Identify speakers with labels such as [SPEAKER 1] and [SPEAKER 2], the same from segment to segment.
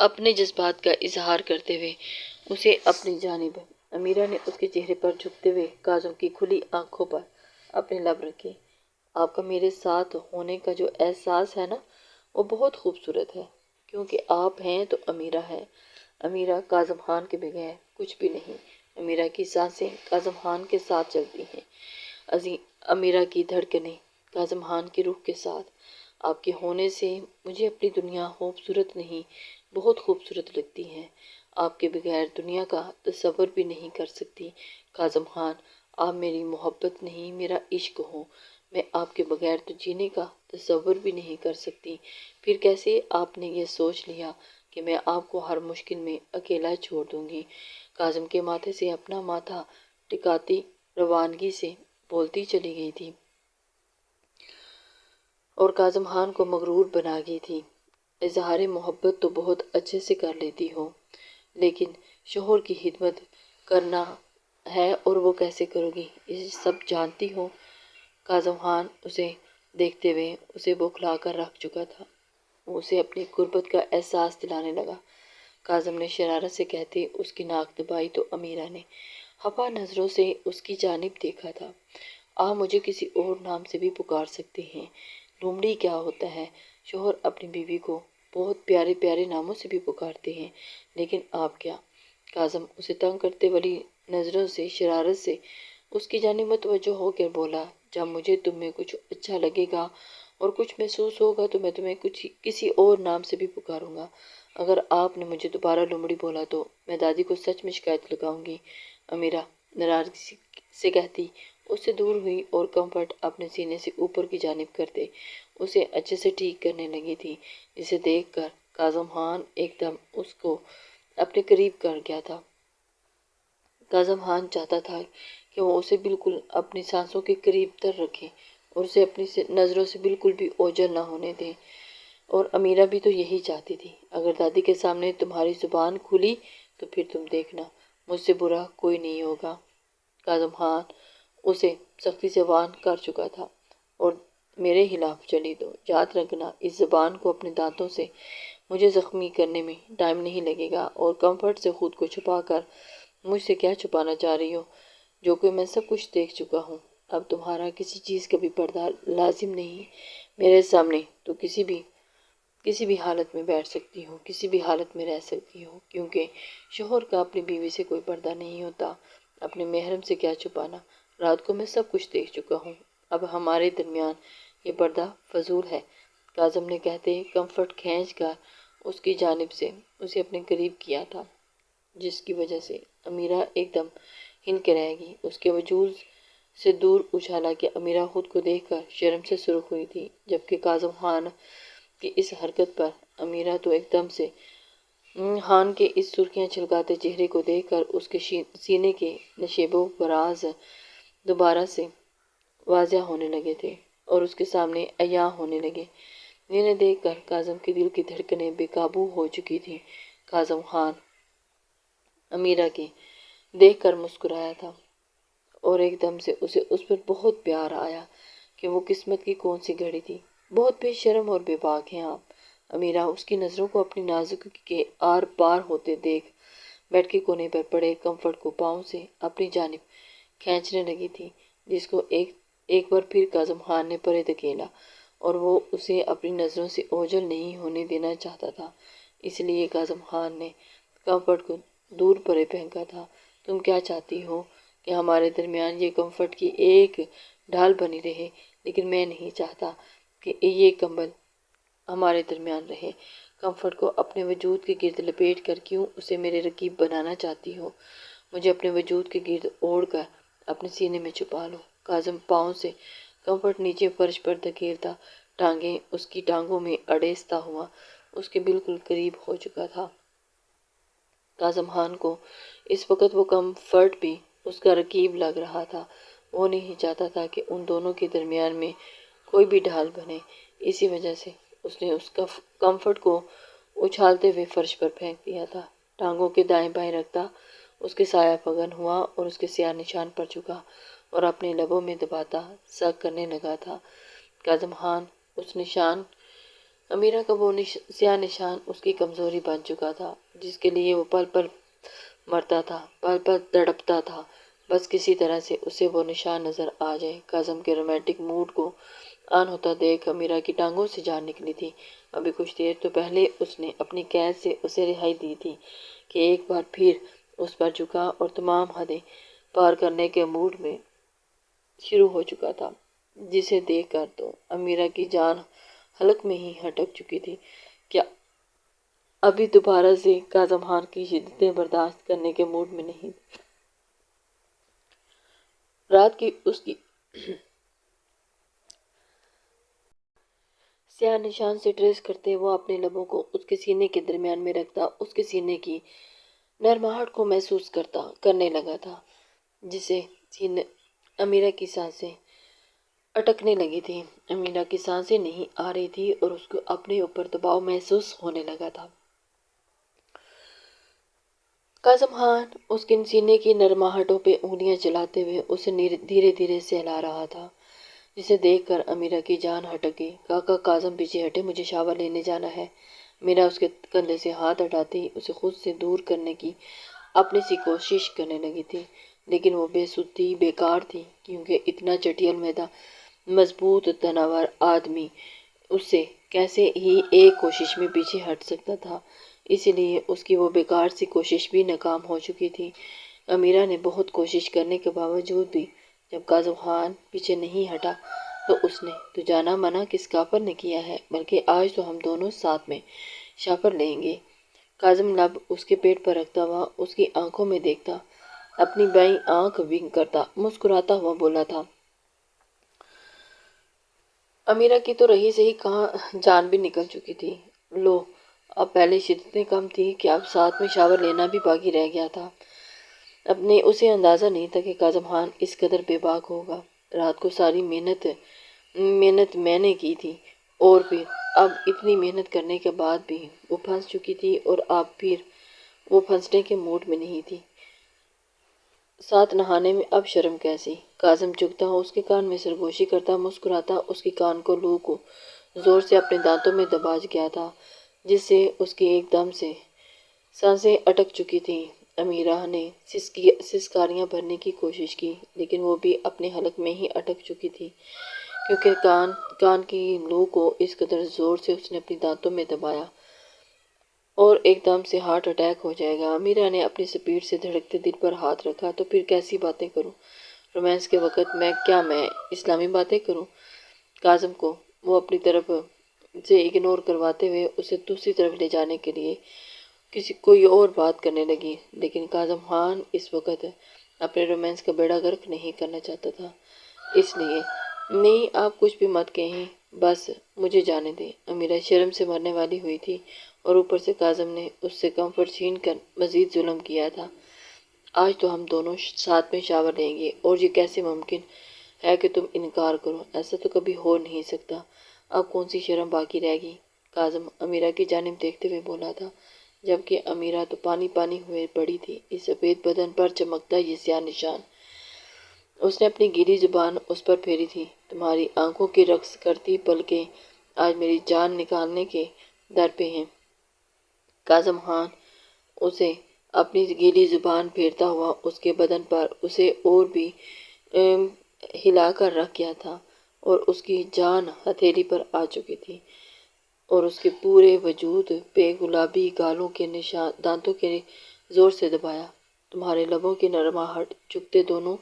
[SPEAKER 1] اپنے جذبات کا اظہار کرتے ہوئے اسے اپنی جانب۔ امیرہ نے اس کے چہرے پر جھکتے ہوئے کاظم کی کھلی آنکھوں پر اپنے لب رکھے۔ آپ کا میرے ساتھ ہونے کا جو احساس ہے نا، وہ بہت خوبصورت ہے، کیونکہ آپ ہیں تو امیرہ ہے۔ امیرہ کاظم خان کے بغیر کچھ بھی نہیں۔ امیرہ کی سانسیں کاظم خان کے ساتھ چلتی ہیں، امیرہ کی دھڑکنیں کاظم خان کی روح کے ساتھ۔ آپ کے ہونے سے مجھے اپنی دنیا خوبصورت نہیں، بہت خوبصورت لگتی ہے۔ آپ کے بغیر دنیا کا تصور بھی نہیں کر سکتی۔ کاظم خان، آپ میری محبت نہیں، میرا عشق ہو۔ میں آپ کے بغیر تو جینے کا تصور بھی نہیں کر سکتی۔ پھر کیسے آپ نے یہ سوچ لیا کہ میں آپ کو ہر مشکل میں اکیلا چھوڑ دوں گی؟ کاظم کے ماتھے سے اپنا ماتھا ٹکاتی روانگی سے بولتی چلی گئی تھی اور کاظم خان کو مغرور بنا گئی تھی۔ اظہار محبت تو بہت اچھے سے کر لیتی ہو، لیکن شوہر کی خدمت کرنا ہے اور وہ کیسے کرو گی، یہ سب جانتی ہو۔ کاظم خان اسے دیکھتے ہوئے اسے بوکھلا کر رکھ چکا تھا۔ وہ اسے اپنی غربت کا احساس دلانے لگا۔ کاظم نے شرارت سے کہتے اس کی ناک دبائی تو امیرہ نے خفا نظروں سے اس کی جانب دیکھا تھا۔ آپ مجھے کسی اور نام سے بھی پکار سکتے ہیں، لومڑی کیا ہوتا ہے؟ شوہر اپنی بیوی کو بہت پیارے پیارے ناموں سے بھی پکارتے ہیں، لیکن آپ کیا؟ کاظم اسے تنگ کرتے والی نظروں سے شرارت سے اس کی جانب متوجہ ہو کر بولا، جب مجھے تم میں کچھ اچھا لگے گا اور کچھ محسوس ہوگا تو میں تمہیں کسی اور نام سے بھی پکاروں گا۔ اگر آپ نے مجھے دوبارہ لومڑی بولا تو میں دادی کو سچ میں شکایت لگاؤں گی۔ امیرہ ناراضگی سے کہتی اس سے دور ہوئی اور کمفرٹ اپنے سینے سے اوپر کی جانب کرتے اسے اچھے سے ٹھیک کرنے لگی تھی، جسے دیکھ کر کاظم خان ایک دم اس کو اپنے قریب کر گیا تھا۔ کاظم خان چاہتا تھا کہ وہ اسے بالکل اپنی سانسوں کے قریب تر رکھے اور اسے اپنی نظروں سے بالکل بھی اوجھل نہ ہونے دے، اور امیرہ بھی تو یہی چاہتی تھی۔ اگر دادی کے سامنے تمہاری زبان کھلی تو پھر تم دیکھنا، مجھ سے برا کوئی نہیں ہوگا۔ کاظم خان اسے سختی سے وارن کر چکا تھا، اور میرے خلاف چلی تو یاد رکھنا اس زبان کو اپنے دانتوں سے مجھے زخمی کرنے میں ٹائم نہیں لگے گا۔ اور کمفرٹ سے خود کو چھپا کر مجھ سے کیا چھپانا چاہ رہی ہو، جو کہ میں سب کچھ دیکھ چکا ہوں۔ اب تمہارا کسی چیز کا بھی پردہ لازم نہیں، میرے سامنے تو کسی بھی حالت میں بیٹھ سکتی ہو، کسی بھی حالت میں رہ سکتی ہو، کیونکہ شوہر کا اپنی بیوی سے کوئی پردہ نہیں ہوتا۔ اپنے محرم سے کیا چھپانا، رات کو میں سب کچھ دیکھ چکا ہوں، اب ہمارے درمیان یہ پردہ فضول ہے۔ کاظم نے کہتے کمفرٹ کھینچ کر اس کی جانب سے اسے اپنے قریب کیا تھا، جس کی وجہ سے امیرہ ایک دم ہل کے رہ گئی۔ اس کے وجود سے دور اچھالا کہ امیرہ خود کو دیکھ کر شرم سے سرخ ہوئی تھی، جبکہ کاظم خان کی اس حرکت پر امیرہ تو ایک دم سے خان کے اس سرخیاں چھلکاتے چہرے کو دیکھ کر اس کے سینے کے نشیب و فراز دوبارہ سے واضح ہونے لگے تھے اور اس کے سامنے عیاں ہونے لگے۔ انہیں دیکھ کر کاظم کے دل کی دھڑکنیں بے قابو ہو چکی تھیں۔ کاظم خان امیرہ کے دیکھ کر مسکرایا تھا، اور ایک دم سے اسے اس پر بہت پیار آیا کہ وہ قسمت کی کون سی گھڑی تھی۔ بہت بے شرم اور بے باک ہیں آپ۔ امیرہ اس کی نظروں کو اپنی نازکی کے آر پار ہوتے دیکھ بیڈ کے کونے پر پڑے کمفرٹ کو پاؤں سے اپنی جانب کھینچنے لگی تھی، جس کو ایک بار پھر کاظم خان نے پرے دھکیلا، اور وہ اسے اپنی نظروں سے اوجھل نہیں ہونے دینا چاہتا تھا، اس لیے کاظم خان نے کمفرٹ کو دور پرے پھینکا تھا۔ تم کیا چاہتی ہو کہ ہمارے درمیان یہ کمفرٹ کی ایک ڈھال بنی رہے، لیکن میں نہیں چاہتا کہ یہ کمبل ہمارے درمیان رہے۔ کمفرٹ کو اپنے وجود کے گرد لپیٹ کر کیوں اسے میرے رقیب بنانا چاہتی ہو؟ مجھے اپنے وجود کے گرد اوڑھ کر اپنے سینے میں چھپا لو۔ کاظم پاؤں سے کمفرٹ نیچے فرش پر دھکیلتا، ٹانگیں اس کی ٹانگوں میں اڑیستا ہوا اس کے بالکل قریب ہو چکا تھا۔ کاظم خان کو اس وقت وہ کمفرٹ بھی اس کا رقیب لگ رہا تھا۔ وہ نہیں چاہتا تھا کہ ان دونوں کے درمیان میں کوئی بھی ڈھال بنے، اسی وجہ سے اس نے اس کمفرٹ کو اچھالتے ہوئے فرش پر پھینک دیا تھا۔ ٹانگوں کے دائیں بائیں رکھتا اس کے سایہ فگن ہوا اور اس کے سیاہ نشان پر جھکا اور اپنے لبوں میں دباتا سگ کرنے لگا تھا۔ کاظم خان اس نشان امیرہ کا وہ سیاہ نشان اس کی کمزوری بن چکا تھا، جس کے لیے وہ پل پل مرتا تھا، پل پل تڑپتا تھا، بس کسی طرح سے اسے وہ نشان نظر آ جائے۔ کاظم کے رومانٹک موڈ کو آن ہوتا دیکھ امیرہ کی ٹانگوں سے جان نکلی تھی۔ ابھی کچھ دیر تو پہلے اس نے اپنی قید سے اسے رہائی دی تھی کہ ایک بار پھر اس پر جھکا اور تمام حدیں پار کرنے کے موڈ میں شروع ہو چکا تھا، جسے دیکھ کر تو امیرہ کی جان حلق میں ہی ہٹک چکی تھی۔ کیا ابھی دوبارہ سے کاظم خان کی شدتیں برداشت کرنے کے موڈ میں نہیں تھی؟ رات کی اس کی سیاہ نشان سے ٹریس کرتے وہ اپنے لبوں کو اس کے سینے کے درمیان میں رکھتا اس کے سینے کی نرماہٹ کو محسوس کرنے لگا تھا، جسے امیرہ کی سانسیں اٹکنے لگی تھی۔ امیرہ کی سانسیں نہیں آ رہی تھی اور اس کو اپنے اوپر دباؤ محسوس ہونے لگا تھا۔ کاظم خان اس کے سینے کی نرماہٹوں پہ انگلیاں چلاتے ہوئے اسے دھیرے دھیرے سہلا رہا تھا، جسے دیکھ کر امیرہ کی جان ہٹک گئی۔ کاکا کاظم پیچھے ہٹے، مجھے شاور لینے جانا ہے۔ امیرہ اس کے کندھے سے ہاتھ ہٹاتی اسے خود سے دور کرنے کی اپنی سی کوشش کرنے لگی تھی، لیکن وہ بے سود تھی، بیکار تھی، کیونکہ اتنا چٹیل میدا مضبوط تناور آدمی اس سے کیسے ہی ایک کوشش میں پیچھے ہٹ سکتا تھا۔ اسی لیے اس کی وہ بیکار سی کوشش بھی ناکام ہو چکی تھی۔ امیرہ نے بہت کوشش کرنے کے باوجود بھی جب کاظم خان پیچھے نہیں ہٹا تو اس نے تو جانا منع کس کافر نے کیا ہے، بلکہ آج تو ہم دونوں ساتھ میں شاور لیں گے۔ کاظم لب اس کے پیٹ پر رکھتا ہوا اس کی آنکھوں میں دیکھتا، اپنی بائیں آنکھ ونک کرتا مسکراتا ہوا بولا تھا۔ امیرہ کی تو رہی سہی کہاں جان بھی نکل چکی تھی۔ لو، اب پہلے شدتیں کم تھی کہ اب ساتھ میں شاور لینا بھی باقی رہ گیا تھا۔ اپنے اسے اندازہ نہیں تھا کہ کاظم خان اس قدر بے باک ہوگا۔ رات کو ساری محنت میں نے کی تھی، اور پھر اب اتنی محنت کرنے کے بعد بھی وہ پھنس چکی تھی، اور اب پھر وہ پھنسنے کے موڈ میں نہیں تھی۔ ساتھ نہانے میں اب شرم کیسی؟ کاظم چکتا اس کے کان میں سرگوشی کرتا مسکراتا اس کی کان کو لو کو زور سے اپنے دانتوں میں دبا گیا تھا، جس سے اس کی ایک دم سے سانسیں اٹک چکی تھیں۔ امیرہ نے سسکاریاں بھرنے کی کوشش کی، لیکن وہ بھی اپنے حلق میں ہی اٹک چکی تھی، کیونکہ کان کی لو کو اس قدر زور سے اس نے اپنی دانتوں میں دبایا اور ایک دم سے ہارٹ اٹیک ہو جائے گا۔ امیرہ نے اپنی سپیڈ سے دھڑکتے دل پر ہاتھ رکھا، تو پھر کیسی باتیں کروں رومانس کے وقت میں اسلامی باتیں کروں؟ کاظم کو وہ اپنی طرف سے اگنور کرواتے ہوئے اسے دوسری طرف لے جانے کے لیے کوئی اور بات کرنے لگی، لیکن کاظم خان اس وقت اپنے رومانس کا بیڑا غرق نہیں کرنا چاہتا تھا، اس لیے نہیں، آپ کچھ بھی مت کہیں، بس مجھے جانے دیں۔ امیرہ شرم سے مرنے والی ہوئی تھی، اور اوپر سے کاظم نے اس سے کمفرٹ چھین کر مزید ظلم کیا تھا۔ آج تو ہم دونوں ساتھ میں شاور لیں گے، اور یہ کیسے ممکن ہے کہ تم انکار کرو؟ ایسا تو کبھی ہو نہیں سکتا۔ اب کون سی شرم باقی رہ گئی؟ کاظم امیرہ کی جانب دیکھتے ہوئے بولا تھا، جبکہ امیرہ تو پانی پانی ہوئے پڑی تھی۔ اس سفید بدن پر چمکتا یہ سیاہ نشان، اس نے اپنی گیلی زبان اس پر پھیری تھی۔ تمہاری آنکھوں کی رقص کرتی پلکیں آج میری جان نکالنے کے در پہ ہیں۔ کاظم خان اسے اپنی گیلی زبان پھیرتا ہوا اس کے بدن پر اسے اور بھی ہلا کر رکھ گیا تھا، اور اس کی جان ہتھیلی پر آ چکی تھی، اور اس کے پورے وجود پہ گلابی گالوں کے دانتوں کے زور سے دبایا۔ تمہارے لبوں کی نرماہٹ، چکتے دونوں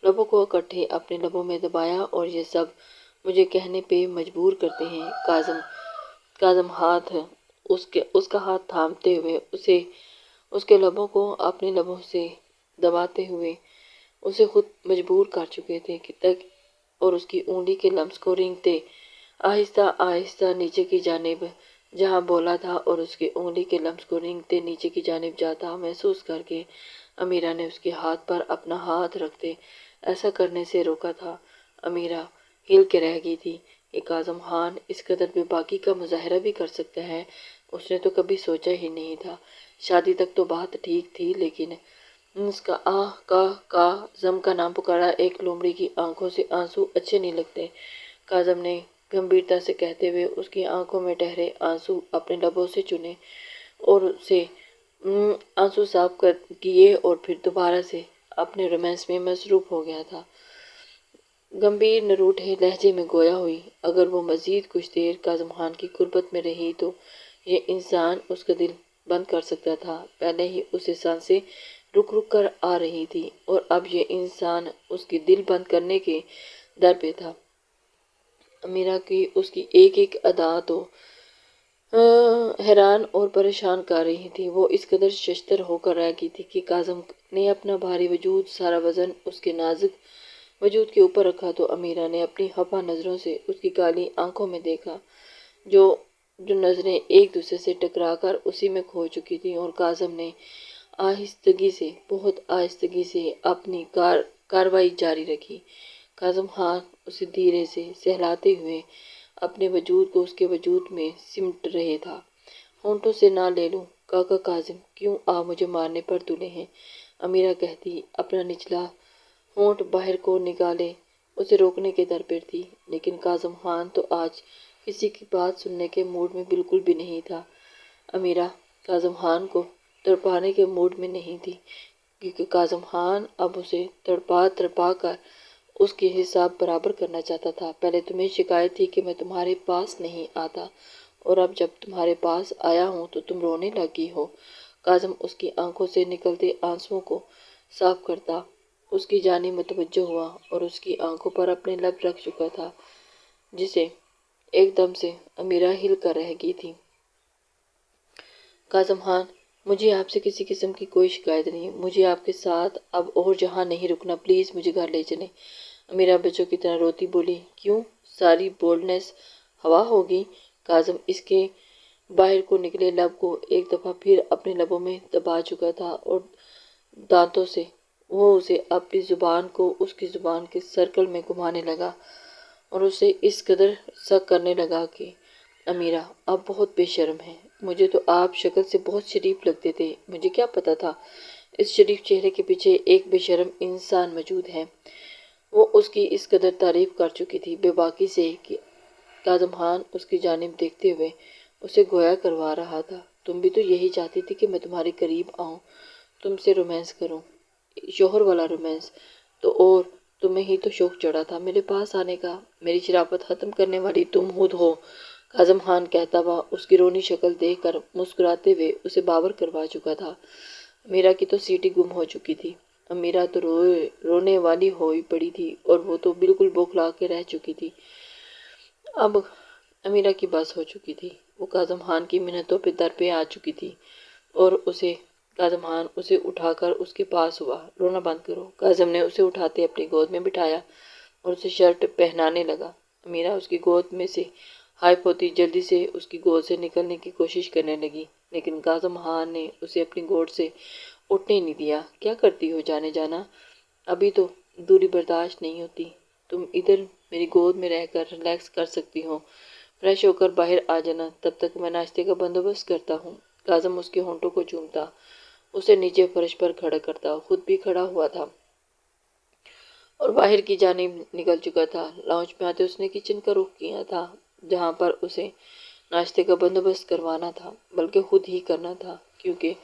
[SPEAKER 1] لبوں کو اکٹھے اپنے لبوں میں دبایا، اور یہ سب مجھے کہنے پہ مجبور کرتے ہیں۔ کاظم اس کا ہاتھ تھامتے ہوئے اس کے لبوں کو اپنے لبوں سے دباتے ہوئے اسے خود مجبور کر چکے تھے اور اس کی انگلی کے لمس کو رینگتے آہستہ آہستہ نیچے کی جانب جہاں بولا تھا، اور اس کی انگلی کے لمس کو رینگتے نیچے کی جانب جاتا محسوس کر کے امیرہ نے اس کے ہاتھ پر اپنا ہاتھ رکھتے ایسا کرنے سے روکا تھا۔ امیرہ ہل کے رہ گئی تھی کہ کاظم خان اس قدر بے باکی کا مظاہرہ بھی کر سکتا ہے، اس نے تو کبھی سوچا ہی نہیں تھا۔ شادی تک تو بات ٹھیک تھی، لیکن اس کا زم کا نام پکارا، ایک لومڑی کی آنکھوں سے آنسو اچھے نہیں لگتے۔ کاظم نے گمبھیرتا سے کہتے ہوئے اس کی آنکھوں میں ٹھہرے آنسو اپنے لبوں سے چنے اور اسے آنسو صاف کیے اور پھر دوبارہ سے اپنے رومانس میں مصروف ہو گیا تھا۔ گمبھیر نروٹھے لہجے میں گویا ہوئی، اگر وہ مزید کچھ دیر کاظم خان کی قربت میں رہی تو یہ انسان اس کا دل بند کر سکتا تھا۔ پہلے ہی اسے سانسیں رک رک کر آ رہی تھی اور اب یہ انسان اس کی دل بند کرنے کے در پہ تھا۔ امیرہ کی اس کی ایک ایک ادا تو حیران اور پریشان کر رہی تھی۔ وہ اس قدر ششدر ہو کر رہ گئی تھی کہ کاظم نے اپنا بھاری وجود، سارا وزن اس کے نازک وجود کے اوپر رکھا تو امیرہ نے اپنی خفا نظروں سے اس کی کالی آنکھوں میں دیکھا، جو نظریں ایک دوسرے سے ٹکرا کر اسی میں کھو چکی تھیں، اور کاظم نے آہستگی سے، بہت آہستگی سے اپنی کارروائی جاری رکھی۔ کاظم خان اسے دھیرے سے سہلاتے ہوئے اپنے وجود کو اس کے وجود میں سمٹ رہے تھا۔ ہونٹوں سے نہ لے لوں کاکا کاظم، کیوں آپ مجھے مارنے پر تلے ہیں؟ امیرہ کہتی اپنا نچلا ہونٹ باہر کو نکالے اسے روکنے کے در پر تھی، لیکن کاظم خان تو آج کسی کی بات سننے کے موڈ میں بالکل بھی نہیں تھا۔ امیرہ کاظم خان کو تڑپانے کے موڈ میں نہیں تھی، کیونکہ کاظم خان اب اسے تڑپا کر اس کے حساب برابر کرنا چاہتا تھا۔ پہلے تمہیں شکایت تھی کہ میں تمہارے پاس نہیں آتا، اور اب جب تمہارے پاس آیا ہوں تو تم رونے لگی ہو۔ کاظم اس کی آنکھوں سے نکلتے آنسوؤں کو صاف کرتا اس کی جانب متوجہ ہوا اور اس کی آنکھوں پر اپنے لب رکھ چکا تھا، جسے ایک دم سے امیرہ ہل کر رہ گئی تھی۔ کاظم خان، مجھے آپ سے کسی قسم کی کوئی شکایت نہیں، مجھے آپ کے ساتھ اب اور جہاں نہیں رکنا، پلیز مجھے گھر لے چلیں۔ امیرہ بچوں کی طرح روتی بولی، کیوں؟ ساری بولڈنس ہوا ہوگی؟ کاظم اس کے باہر کو نکلے لب کو ایک دفعہ پھر اپنے لبوں میں دبا چکا تھا اور دانتوں سے وہ اسے اپنی زبان کو اس کی زبان کے سرکل میں گھمانے لگا اور اسے اس قدر شک کرنے لگا کہ امیرہ آپ بہت بے شرم ہیں۔ مجھے تو آپ شکل سے بہت شریف لگتے تھے، مجھے کیا پتا تھا اس شریف چہرے کے پیچھے ایک بے شرم انسان موجود ہے۔ وہ اس کی اس قدر تعریف کر چکی تھی بے باکی سے کہ کاظم خان اس کی جانب دیکھتے ہوئے اسے گویا کروا رہا تھا، تم بھی تو یہی چاہتی تھی کہ میں تمہارے قریب آؤں، تم سے رومانس کروں، شوہر والا رومانس، تو اور تمہیں ہی تو شوق چڑھا تھا میرے پاس آنے کا، میری شرافت ختم کرنے والی تم خود ہو۔ کاظم خان کہتا ہوا اس کی رونی شکل دیکھ کر مسکراتے ہوئے اسے باور کروا چکا تھا۔ امیرہ کی تو سیٹی گم ہو چکی تھی، امیرہ تو رونے والی ہوئی پڑی تھی اور وہ تو بالکل بوکھلا کے رہ چکی تھی۔ اب امیرہ کی بس ہو چکی تھی، وہ کاظم خان کی منتوں پہ در پہ آ چکی تھی اور کاظم خان اسے اٹھا کر اس کے پاس ہوا، رونا بند کرو۔ کاظم نے اسے اٹھاتے اپنی گود میں بٹھایا اور اسے شرٹ پہنانے لگا۔ امیرہ اس کی گود میں سے ہائپ ہوتی جلدی سے اس کی گود سے نکلنے کی کوشش کرنے لگی، لیکن کاظم خان نے اسے اپنی گود سے اٹھنے نہیں دیا۔ کیا کرتی ہو جانے جانا، ابھی تو دوری برداشت نہیں ہوتی، تم ادھر میری گود میں رہ کر ریلیکس کر سکتی ہو، فریش ہو کر باہر آ جانا، تب تک میں ناشتے کا بندوبست کرتا ہوں۔ کاظم اس کے ہونٹوں کو چومتا، اسے نیچے فرش پر کھڑا کرتا، خود بھی کھڑا ہوا تھا اور باہر کی جانب نکل چکا تھا۔ لاؤنج میں آتے اس نے کچن کا رخ کیا تھا، جہاں پر اسے ناشتے کا بندوبست کروانا تھا، بلکہ خود ہی کرنا تھا، کیونکہ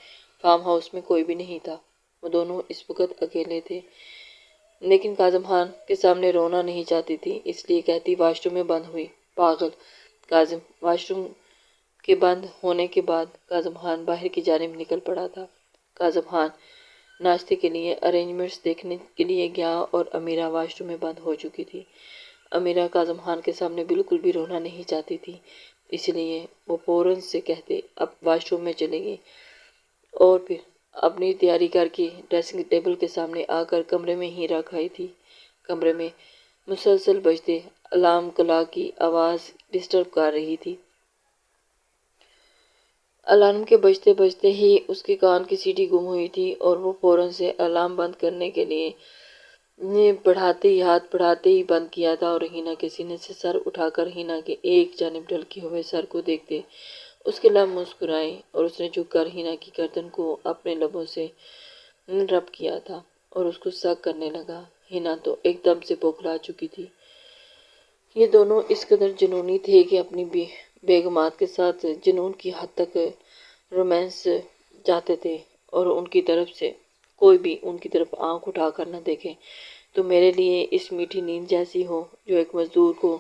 [SPEAKER 1] فارم ہاؤس میں کوئی بھی نہیں تھا۔ وہ دونوں اس وقت اکیلے تھے، لیکن کاظم خان کے سامنے رونا نہیں چاہتی تھی، اس لیے کہتی واش روم میں بند ہوئی، پاگل۔ کاظم واش روم کے بند ہونے کے بعد کاظم خان باہر کی جانب نکل پڑا تھا۔ کاظم خان ناشتے کے لیے ارینجمنٹس دیکھنے کے لیے گیا اور امیرہ واش روم میں بند ہو چکی تھی۔ امیرہ کاظم خان کے سامنے بالکل بھی رونا نہیں چاہتی تھی، اس لیے وہ فوراً سے کہتے اب واش روم میں چلے گی اور پھر اپنی تیاری کر کے ڈریسنگ ٹیبل کے سامنے آ کر کمرے میں ہی رکھ آئی تھی۔ کمرے میں مسلسل بجتے الارم کلاک کی آواز ڈسٹرب کر رہی تھی۔ الارم کے بجتے بجتے ہی اس کے کان کی سیٹی گم ہوئی تھی اور وہ فوراً سے الارم بند کرنے کے لیے ہاتھ بڑھاتے ہی بند کیا تھا، اور ہینا کے سینے سے سر اٹھا کر ہینا کے ایک جانب ڈھلکے ہوئے سر کو دیکھتے اس کے لب مسکرائے اور اس نے جھک کر ہینا کی گردن کو اپنے لبوں سے رب کیا تھا اور اس کو سگ کرنے لگا۔ ہینا تو ایک دم سے بوکھلا چکی تھی، یہ دونوں اس قدر جنونی تھے کہ اپنی بیگمات کے ساتھ جنون کی حد تک رومانس چاہتے تھے، اور ان کی طرف سے کوئی بھی ان کی طرف آنکھ اٹھا کر نہ دیکھے تو میرے لیے اس میٹھی نیند جیسی ہو جو ایک مزدور کو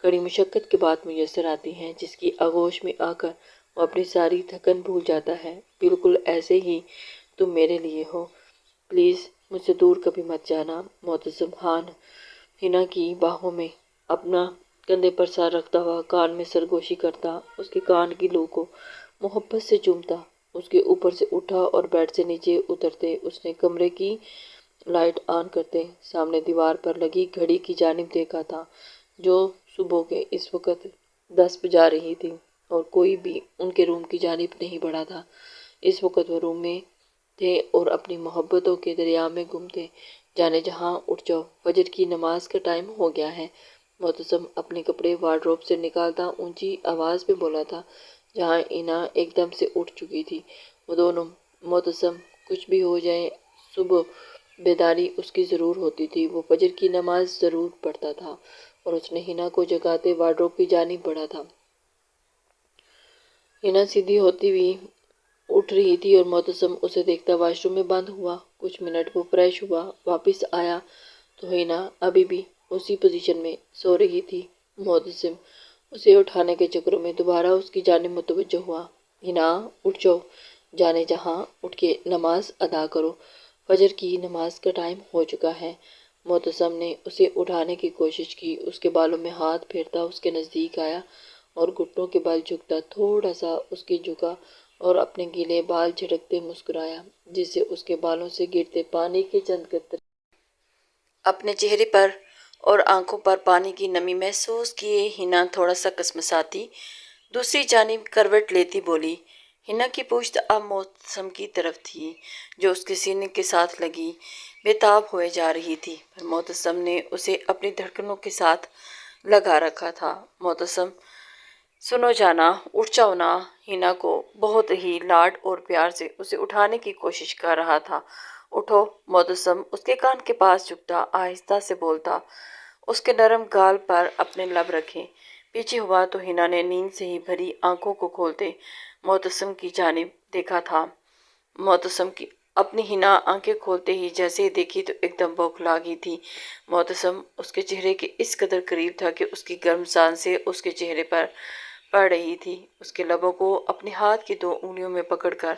[SPEAKER 1] کڑی مشقت کے بعد میسر آتی ہے، جس کی آغوش میں آ کر وہ اپنی ساری تھکن بھول جاتا ہے۔ بالکل ایسے ہی تم میرے لیے ہو۔ پلیز مجھ سے دور کبھی مت جانا۔ معتصم خان ہنا کی باہوں میں اپنا کندھے پر سر رکھتا ہوا کان میں سرگوشی کرتا، اس کے کان کی لو کو محبت سے چومتا، اس کے اوپر سے اٹھا اور بیڈ سے نیچے اترتے اس نے کمرے کی لائٹ آن کرتے سامنے دیوار پر لگی گھڑی کی جانب دیکھا تھا، جو صبح کے اس وقت 10 بجا رہی تھی، اور کوئی بھی ان کے روم کی جانب نہیں بڑھا تھا۔ اس وقت وہ روم میں تھے اور اپنی محبتوں کے دریا میں گم تھے۔ جانے جہاں، اٹھ جاؤ، فجر کی نماز کا ٹائم ہو گیا ہے۔ معتصم اپنے کپڑے وارڈروب سے نکالتا اونچی آواز میں بولا تھا، جہاں اینا ایک دم سے اٹھ چکی تھی۔ وہ دونوں، معتصم کچھ بھی ہو جائے، صبح بیداری اس کی ضرور ہوتی تھی۔ وہ فجر کی نماز ضرور پڑھتا تھا، اور اس نے ہنا کو جگاتے وارڈروب کی جانب بڑھا تھا۔ ہنا سیدھی ہوتی ہوئی اٹھ رہی تھی اور معتصم اسے دیکھتا واش روم میں بند ہوا۔ کچھ منٹ وہ فریش ہوا، واپس آیا تو ہنا ابھی بھی اسی پوزیشن میں سو رہی تھی۔ معتصم اسے اٹھانے کے چکروں میں دوبارہ اس کی جانب متوجہ ہوا۔ ہنا، اٹھ جاؤ، جانے جہاں، اٹھ کے نماز ادا کرو، فجر کی نماز کا ٹائم ہو چکا ہے۔ معتصم نے اسے اٹھانے کی کوشش کی، اس کے بالوں میں ہاتھ پھیرتا اس کے نزدیک آیا اور گھٹنوں کے بل جھکتا تھوڑا سا اس کی جھکا اور اپنے گیلے بال جھٹکتے مسکرایا، جس سے اس کے بالوں سے گرتے پانی کے چند قطرے اپنے چہرے پر اور آنکھوں پر پانی کی نمی محسوس کیے۔ ہنا تھوڑا سا کسمساتی دوسری جانب کروٹ لیتی بولی۔ ہنا کی پشت اب معتصم کی طرف تھی، جو اس کے سینے کے ساتھ لگی بے تاب ہوئے جا رہی تھی، پر معتصم نے اسے اپنی دھڑکنوں کے ساتھ لگا رکھا تھا۔ معتصم، سنو جانا، اٹھ جاؤ نا۔ ہنا کو بہت ہی لاڈ اور پیار سے اسے اٹھانے کی کوشش کر رہا تھا۔ اٹھو۔ معتصم اس کے کان کے پاس جھکتا آہستہ سے بولتا، اس کے نرم گال پر اپنے لب رکھے۔ پیچھے ہوا تو ہنا نے نیند سے ہی بھری آنکھوں کو کھولتے معتصم کی جانب دیکھا تھا۔ معتصم کی اپنی ہنا آنکھیں کھولتے ہی جیسے ہی دیکھی تو ایک دم بوکھلا گئی تھی۔ معتصم اس کے چہرے کے اس قدر قریب تھا کہ اس کی گرم سانسیں اس کے چہرے پر پڑ رہی تھی۔ اس کے لبوں کو اپنے ہاتھ کی 2 انگلیوں میں پکڑ کر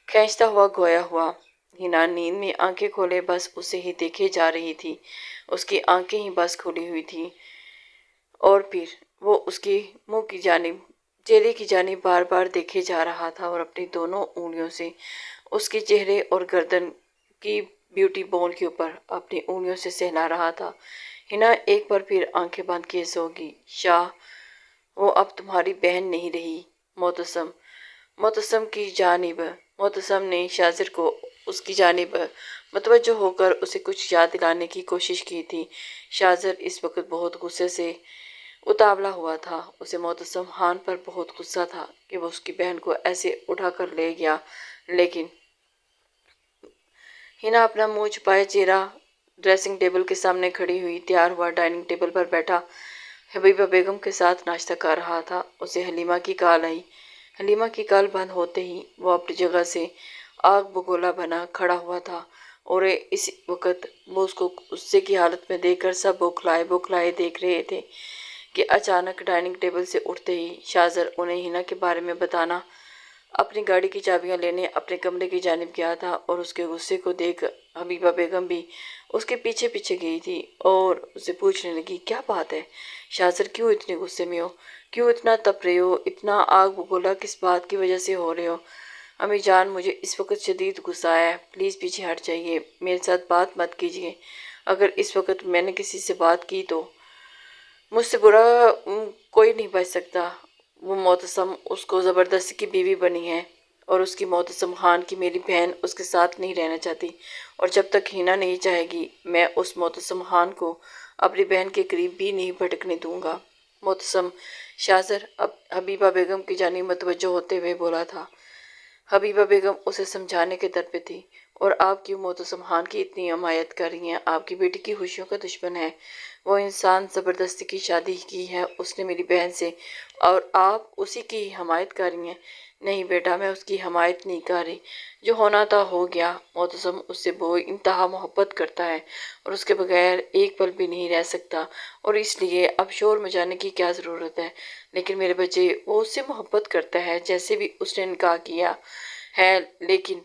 [SPEAKER 1] کھینچتا ہوا گویا ہوا۔ ہنا نیند میں آنکھیں کھولے بس اسے ہی دیکھے جا رہی تھی، اس کی آنکھیں ہی بس کھلی ہوئی تھیں، اور پھر وہ اس کے منہ کی جانب، چہرے کی جانب بار بار دیکھے جا رہا تھا اور اپنی دونوں انگلیوں سے اس کے چہرے اور گردن کی بیوٹی بون کے اوپر اپنی انگلیوں سے سہلا رہا تھا۔ ہنا ایک بار پھر آنکھیں بند کیے سو گئی۔ شاہ، وہ اب تمہاری بہن نہیں رہی۔ معتصم کی جانب، معتصم نے شاذر کو اس کی جانب متوجہ ہو کر اسے کچھ یاد دلانے کی کوشش کی تھی۔ شاذر اس وقت بہت غصے سے اتاولا ہوا تھا۔ اسے معتصم خان پر بہت غصہ تھا کہ وہ اس کی بہن کو ایسے اٹھا کر لے گیا، لیکن ہنا اپنا منہ چھپائے چہرہ ڈریسنگ ٹیبل کے سامنے کھڑی ہوئی تیار ہوا ڈائننگ ٹیبل پر بیٹھا حبیبہ بیگم کے ساتھ ناشتہ کر رہا تھا۔ اسے حلیمہ کی کال آئی۔ حلیمہ کی کال بند ہوتے ہی وہ اپنی جگہ سے آگ بگولا بنا کھڑا ہوا تھا، اور اس وقت وہ اس کو غصے کی حالت میں دیکھ کر سب بوکھلائے دیکھ رہے تھے کہ اچانک ڈائننگ ٹیبل سے اٹھتے ہی شاذر انہیں ہنا کے بارے میں بتانا، اپنی گاڑی کی چابیاں لینے اپنے کمرے کی جانب گیا تھا، اور اس کے غصے کو دیکھ حبیبہ بیگم بھی اس کے پیچھے پیچھے گئی تھی اور اسے پوچھنے لگی، کیا بات ہے شاذر، کیوں اتنے غصے میں ہو، کیوں اتنا تپ رہے ہو، اتنا آگ بگولا کس بات کی وجہ سے ہو رہے ہو؟ امی جان، مجھے اس وقت شدید غصہ آیا ہے، پلیز پیچھے ہٹ جائیے، میرے ساتھ بات مت کیجیے، اگر اس وقت میں نے کسی سے بات کی تو مجھ سے برا کوئی نہیں بچ سکتا۔ وہ معتصم اس کو زبردستی کی بیوی بنی ہے، اور اس کی معتصم خان کی میری بہن اس کے ساتھ نہیں رہنا چاہتی، اور جب تک ہنا نہیں چاہے گی میں اس معتصم خان کو اپنی بہن کے قریب بھی نہیں بھٹکنے دوں گا۔ معتصم، شاذر اب حبیبہ بیگم کی جانب متوجہ ہوتے ہوئے بولا تھا، حبیبہ بیگم اسے سمجھانے کے در پہ تھی۔ اور آپ کیوں معتصم خان کی اتنی حمایت کر رہی ہیں؟ آپ کی بیٹی کی خوشیوں کا دشمن ہے وہ انسان، زبردستی کی شادی کی ہے اس نے میری بہن سے، اور آپ اسی کی حمایت کر رہی ہیں؟ نہیں بیٹا، میں اس کی حمایت نہیں کر رہی، جو ہونا تھا ہو گیا۔ معتصم اس سے بے انتہا محبت کرتا ہے اور اس کے بغیر ایک پل بھی نہیں رہ سکتا، اور اس لیے اب شور مچانے کی کیا ضرورت ہے؟ لیکن میرے بچے، وہ اس سے محبت کرتا ہے جیسے بھی اس نے نکاح کیا ہے، لیکن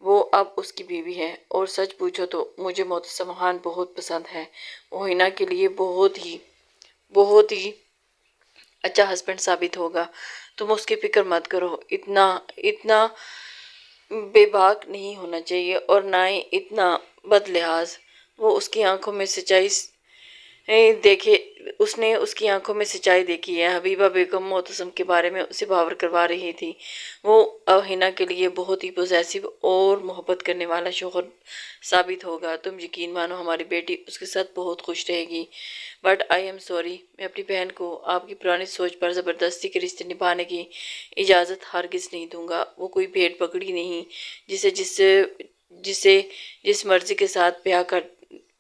[SPEAKER 1] وہ اب اس کی بیوی ہے، اور سچ پوچھو تو مجھے معتصم خان بہت پسند ہے، وہ ہنا کے لیے بہت ہی اچھا ہسبینڈ ثابت ہوگا۔ تم اس کی فکر مت کرو، اتنا بے باک نہیں ہونا چاہیے اور نہ ہی اتنا بد لحاظ۔ وہ اس کی آنکھوں میں سچائی دیکھے، اس نے اس کی آنکھوں میں سچائی دیکھی ہے۔ حبیبہ بیگم معتصم کے بارے میں اسے باور کروا رہی تھی، وہ اب ہنا کے لیے بہت ہی پوزیسو اور محبت کرنے والا شوہر ثابت ہوگا۔ تم یقین مانو ہماری بیٹی اس کے ساتھ بہت خوش رہے گی، بٹ آئی ایم سوری، میں اپنی بہن کو آپ کی پرانی سوچ پر زبردستی کے رشتے نبھانے کی اجازت ہرگز نہیں دوں گا۔ وہ کوئی بھیڑ بکری نہیں جسے جس مرضی کے ساتھ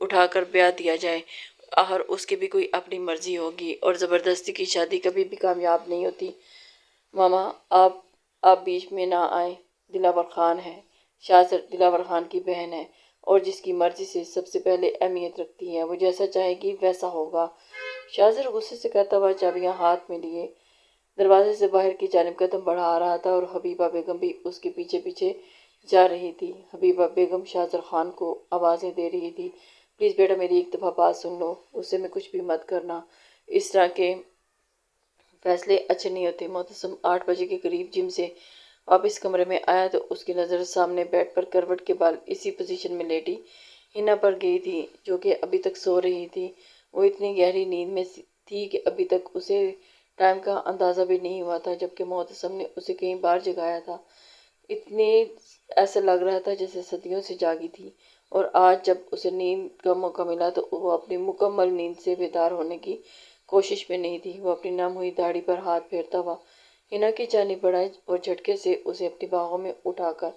[SPEAKER 1] اٹھا کر بیاہ دیا جائے، اور اس کی بھی کوئی اپنی مرضی ہوگی، اور زبردستی کی شادی کبھی بھی کامیاب نہیں ہوتی۔ ماما، آپ بیچ میں نہ آئیں، دلاور خان ہے، شاہزر دلاور خان کی بہن ہے، اور جس کی مرضی سے سب سے پہلے اہمیت رکھتی ہے، وہ جیسا چاہے گی ویسا ہوگا۔ شاہزر غصے سے کہتا ہوا چابیاں ہاتھ میں لیے دروازے سے باہر کی جانب قدم بڑھا رہا تھا، اور حبیبہ بیگم بھی اس کے پیچھے پیچھے جا رہی تھی۔ حبیبہ بیگم شاہزر خان کو آوازیں دے رہی تھی، پلیز بیٹا میری ایک دفعہ بات سن لو، غصے میں کچھ بھی مت کرنا، اس طرح کے فیصلے اچھے نہیں ہوتے۔ معتصم 8 بجے کے قریب جم سے واپس کمرے میں آیا تو اس کی نظر سامنے بیڈ پر کروٹ کے بال اسی پوزیشن میں لیٹی ہنا پر گئی تھی، جو کہ ابھی تک سو رہی تھی۔ وہ اتنی گہری نیند میں تھی کہ ابھی تک اسے ٹائم کا اندازہ بھی نہیں ہوا تھا، جبکہ معتصم نے اسے کئی بار جگایا تھا۔ ایسا لگ رہا تھا جیسے صدیوں سے جاگی تھی، اور آج جب اسے نیند کا موقع ملا تو وہ اپنی مکمل نیند سے بیدار ہونے کی کوشش میں نہیں تھی۔ وہ اپنی نم ہوئی داڑھی پر ہاتھ پھیرتا ہوا ہنا کی جانب بڑھا اور جھٹکے سے اسے اپنی باہوں میں اٹھا کر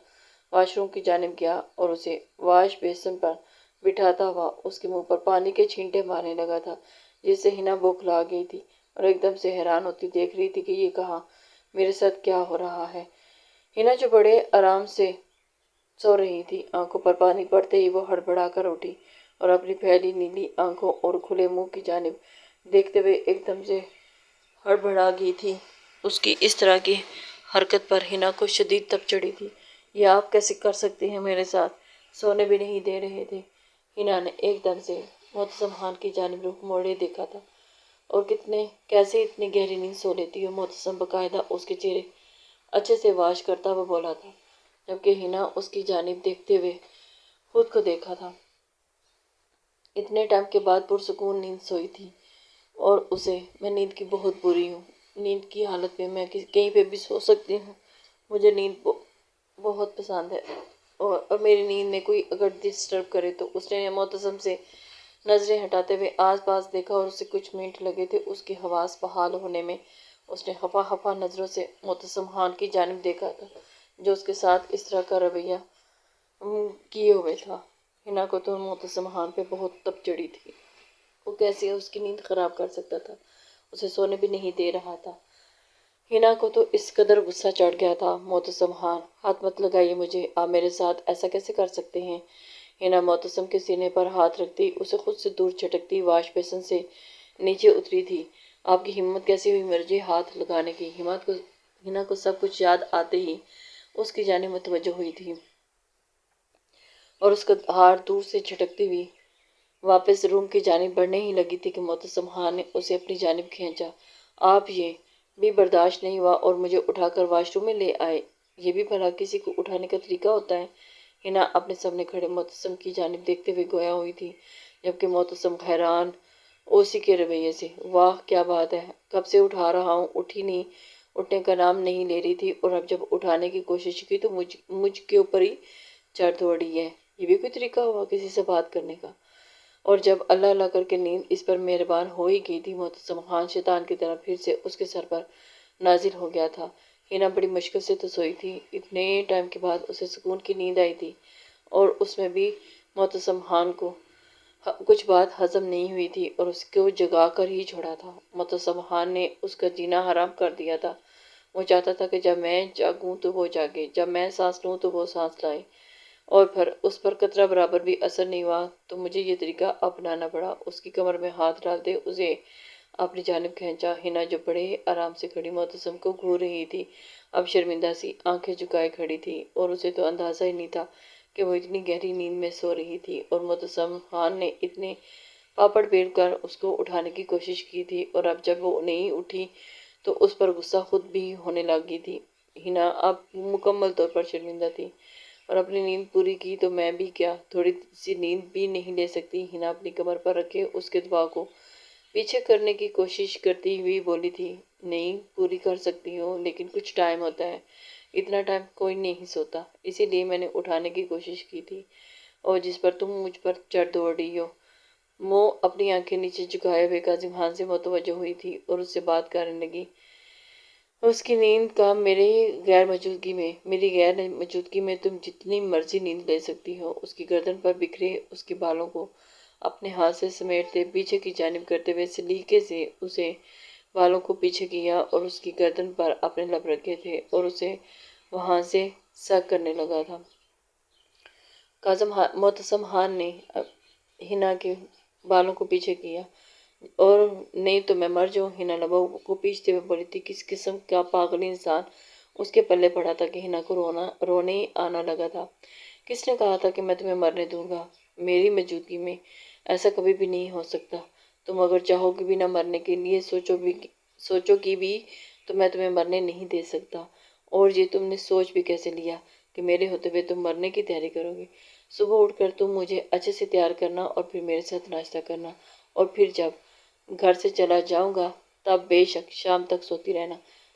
[SPEAKER 1] واش روم کی جانب گیا، اور اسے واش بیسن پر بٹھاتا ہوا اس کے منہ پر پانی کے چھینٹے مارنے لگا تھا، جس سے ہنا بوکھلا گئی تھی اور ایک دم سے حیران ہوتی دیکھ رہی تھی کہ یہ کہاں، میرے ساتھ کیا ہو رہا ہے۔ ہنا جو بڑے آرام سے سو رہی تھی، آنکھوں پر پانی پڑتے ہی وہ ہڑبڑا کر اٹھی اور اپنی پھیلی نیلی آنکھوں اور کھلے منہ کی جانب دیکھتے ہوئے ایک دم سے ہڑبڑا گئی تھی۔ اس کی اس طرح کی حرکت پر ہنا کو شدید تپ چڑھی تھی۔ یہ آپ کیسے کر سکتے ہیں؟ میرے ساتھ سونے بھی نہیں دے رہے تھے۔ ہنا نے ایک دم سے معتصم خان کی جانب رخ موڑے دیکھا تھا، اور کیسے اتنی گہری نیند سو لیتی ہو؟ معتصم باقاعدہ اس کے چہرے اچھے سے واش کرتا ہوا بولا تھا، جبکہ ہنا اس کی جانب دیکھتے ہوئے خود کو دیکھا تھا۔ اتنے ٹائم کے بعد پرسکون نیند سوئی تھی، اور میں نیند کی بہت بری ہوں، نیند کی حالت میں کہیں پہ بھی سو سکتی ہوں، مجھے نیند بہت پسند ہے، اور میری نیند میں کوئی اگر ڈسٹرب کرے تو۔ اس نے معتصم سے نظریں ہٹاتے ہوئے آس پاس دیکھا، اور اسے کچھ منٹ لگے تھے اس کے حواس بحال ہونے میں۔ اس نے خفا خفا نظروں سے معتصم خان کی جانب دیکھا تھا، جو اس کے ساتھ اس طرح کا رویہ کیے ہوئے تھا۔ ہنا کو تو معتصم خان پہ بہت تپ چڑھی تھی، وہ کیسے اس کی نیند خراب کر سکتا تھا، اسے سونے بھی نہیں دے رہا تھا۔ ہنا کو تو اس قدر غصہ چڑھ گیا تھا، معتصم خان ہاتھ مت لگائیے مجھے، آپ میرے ساتھ ایسا کیسے کر سکتے ہیں؟ ہنا معتصم کے سینے پر ہاتھ رکھتی اسے خود سے دور جھٹکتی واش بیسن سے نیچے اتری تھی۔ آپ کی ہمت کیسے ہوئی مجھے ہاتھ لگانے کی؟ ہنا کو سب کچھ یاد آتے ہی اس کی جانب متوجہ ہوئی تھی، اور اس کا ہاتھ دور سے جھٹکتی ہوئی واپس روم کی جانب بڑھنے ہی لگی تھی کہ معتصم خان نے اسے اپنی جانب کھینچا۔ آپ یہ بھی برداشت نہیں ہوا اور مجھے اٹھا کر واش روم میں لے آئے؟ یہ بھی بھلا کسی کو اٹھانے کا طریقہ ہوتا ہے؟ ہنا اپنے سامنے کھڑے معتصم کی جانب دیکھتے ہوئے گویا ہوئی تھی، جبکہ معتصم حیران اسی کے رویے سے۔ واہ کیا بات ہے، کب سے اٹھا رہا ہوں، اٹھی نہیں، اٹھنے کا نام نہیں لے رہی تھی، اور اب جب اٹھانے کی کوشش کی تو مجھ کے اوپر ہی چڑھ دوڑی ہے۔ یہ بھی کوئی طریقہ ہوا کسی سے بات کرنے کا؟ اور جب اللہ اللہ کر کے نیند اس پر مہربان ہو ہی گئی تھی، معتصم خان شیطان کی طرح پھر سے اس کے سر پر نازل ہو گیا تھا۔ ہینا بڑی مشکل سے تو سوئی تھی، اتنے ٹائم کے بعد اسے سکون کی نیند آئی تھی، اور اس میں بھی معتصم خان کو کچھ بات ہضم نہیں ہوئی تھی اور اس کو جگا کر ہی چھوڑا تھا۔ معتصم خان نے اس کا جینا حرام کر دیا تھا۔ وہ چاہتا تھا کہ جب میں جاگوں تو وہ جاگے، جب میں سانس لوں تو وہ سانس لائے، اور پھر اس پر قطرہ برابر بھی اثر نہیں ہوا تو مجھے یہ طریقہ اپنانا پڑا۔ اس کی کمر میں ہاتھ ڈال دے اسے اپنی جانب کھینچا۔ ہینا جو بڑے آرام سے کھڑی معتصم کو گھور رہی تھی، اب شرمندہ سی آنکھیں جھکائے کھڑی تھی، اور اسے تو اندازہ ہی نہیں تھا کہ وہ اتنی گہری نیند میں سو رہی تھی، اور معتصم خان نے اتنے پاپڑ بیل کر اس کو اٹھانے کی کوشش کی تھی، اور اب جب وہ نہیں اٹھی تو اس پر غصہ خود بھی ہونے لگی تھی۔ ہینا اب مکمل طور پر شرمندہ تھی، اور اپنی نیند پوری کی تو میں بھی کیا، تھوڑی سی نیند بھی نہیں لے سکتی؟ ہینا اپنی کمر پر رکھے اس کے دباؤ کو پیچھے کرنے کی کوشش کرتی ہوئی بولی تھی، نہیں پوری کر سکتی ہوں، لیکن کچھ ٹائم ہوتا ہے، اتنا ٹائم کوئی نہیں سوتا، اسی لیے میں نے اٹھانے کی کوشش کی تھی، اور جس پر تم مجھ پر چڑھ دوڑ رہی ہو۔ وہ اپنی آنکھیں نیچے جھکائے ہوئے کاظم خان سے متوجہ ہوئی تھی اور اس سے بات کرنے لگی۔ اس کی نیند کا میری غیر موجودگی میں تم جتنی مرضی نیند لے سکتی ہو۔ اس کی گردن پر بکھرے اس کے بالوں کو اپنے ہاتھ سے سمیٹتے پیچھے کی جانب کرتے ہوئے سلیقے سے اسے بالوں کو پیچھے کیا اور اس کی گردن پر اپنے لب رکھے تھے اور اسے وہاں سے سگ کرنے لگا تھا۔ معتصم خان نے ہینا کے بالوں کو پیچھے کیا، اور نہیں تو میں مر جاؤں، ہینا لبوں کو پیچھتے ہوئے بولی تھی۔ کس قسم کا پاگل انسان اس کے پلے پڑا تھا کہ ہینا کو رونے آنا لگا تھا۔ کس نے کہا تھا کہ میں تمہیں مرنے دوں گا؟ میری موجودگی میں ایسا کبھی بھی نہیں ہو سکتا۔ تم اگر چاہو کہ بھی نہ مرنے کے لیے سوچو کہ بھی تو میں تمہیں مرنے نہیں دے سکتا۔ اور یہ تم نے سوچ بھی کیسے لیا کہ میرے ہوتے ہوئے تم مرنے کی تیاری کرو گی؟ صبح اٹھ کر تم مجھے اچھے سے تیار کرنا اور پھر میرے ساتھ ناشتہ کرنا، اور پھر جب گھر سے چلا جاؤں گا تب بے شک شام تک سوتی رہنا،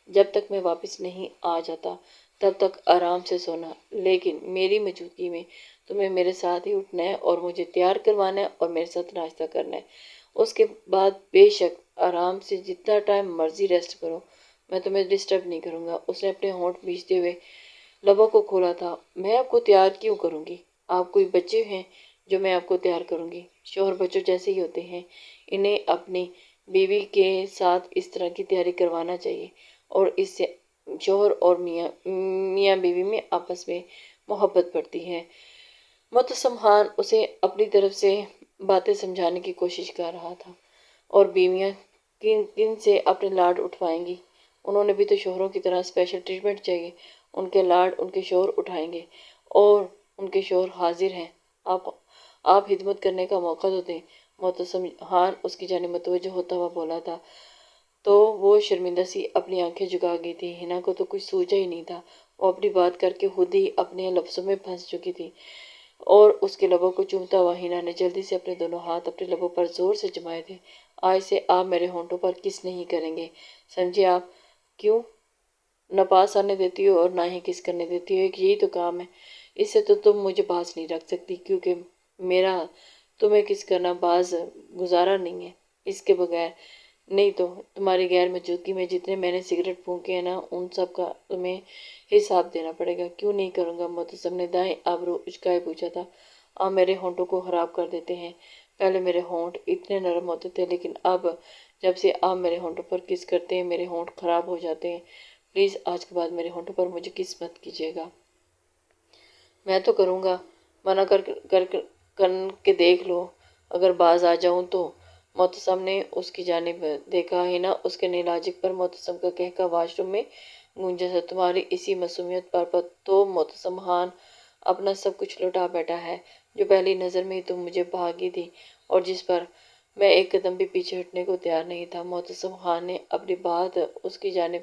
[SPEAKER 1] جب تک میں واپس نہیں آ جاتا تب تک آرام سے سونا، لیکن میری موجودگی میں تمہیں میرے ساتھ ہی اٹھنا ہے اور مجھے تیار کروانا ہے اور میرے ساتھ ناشتہ کرنا ہے۔ اس کے بعد بے شک آرام سے جتنا ٹائم مرضی ریسٹ کرو، میں تمہیں ڈسٹرب نہیں کروں گا۔ اس نے اپنے ہونٹ بھیجتے ہوئے لبوں کو کھولا تھا۔ میں آپ کو تیار کیوں کروں گی؟ آپ کوئی بچے ہیں جو میں آپ کو تیار کروں گی؟ شوہر بچوں جیسے ہی ہوتے ہیں، انہیں اپنی بیوی کے ساتھ اس طرح کی تیاری کروانا چاہیے، اور اس سے شوہر اور میاں بیوی میں آپس میں محبت بڑھتی ہے۔ معتصم خان اسے اپنی طرف سے باتیں سمجھانے کی کوشش کر رہا تھا، اور بیویاں کن سے اپنے لاڈ اٹھوائیں گی؟ انہوں نے بھی تو شوہروں کی طرح اسپیشل ٹریٹمنٹ چاہیے، ان کے لاڈ ان کے شوہر اٹھائیں گے، اور ان کے شوہر حاضر ہیں، آپ خدمت کرنے کا موقع تو دیں۔ معتصم خان اس کی جانب متوجہ ہوتا ہوا بولا تھا تو وہ شرمندہ سی اپنی آنکھیں جھکا گئی تھی۔ ہینا کو تو کچھ سوجا ہی نہیں تھا، وہ اپنی بات کر کے خود ہی اپنے لفظوں میں پھنس چکی تھی، اور اس کے لبوں کو چومتا ہوا ہینا نے جلدی سے اپنے دونوں ہاتھ اپنے لبوں پر زور سے جمائے تھے۔ آج سے آپ میرے ہونٹوں پر کس نہیں کریں گے، سمجھے آپ؟ کیوں؟ نہ پاس آنے دیتی ہو اور نہ ہی کس کرنے دیتی ہو، ایک یہی تو کام ہے۔ اس سے تو تم مجھے پاس نہیں رکھ سکتی، کیونکہ میرا تمہیں کس کرنا باز گزارا نہیں ہے۔ اس کے بغیر نہیں تو تمہاری غیر موجودگی میں جتنے میں نے سگریٹ پھونکے ہیں نا، ان سب کا تمہیں حساب دینا پڑے گا۔ کیوں نہیں کروں گا؟ معتصم نے دائیں ابرو اچکائے پوچھا تھا۔ آپ میرے ہونٹوں کو خراب کر دیتے ہیں۔ پہلے میرے ہونٹ اتنے نرم ہوتے تھے، لیکن اب جب سے آپ میرے ہونٹوں پر کس کرتے ہیں میرے ہونٹ خراب ہو جاتے ہیں۔ پلیز آج کے بعد میرے ہونٹوں پر مجھے کس مت کیجیے گا۔ میں تو کروں گا، منع کر کے دیکھ لو، اگر باز آ جاؤں تو۔ معتصم نے اس کی جانب دیکھا۔ ہینا اس کے نالاجک پر معتصم کا کہکا واش روم میں گونجا تھا۔ تمہاری اسی معصومیت پر تو معتصم خان اپنا سب کچھ لٹا بیٹھا ہے، جو پہلی نظر میں ہی تم مجھے بھاگی تھی، اور جس پر میں ایک قدم بھی پیچھے ہٹنے کو تیار نہیں تھا۔ معتصم خان نے اپنی بات اس کی جانب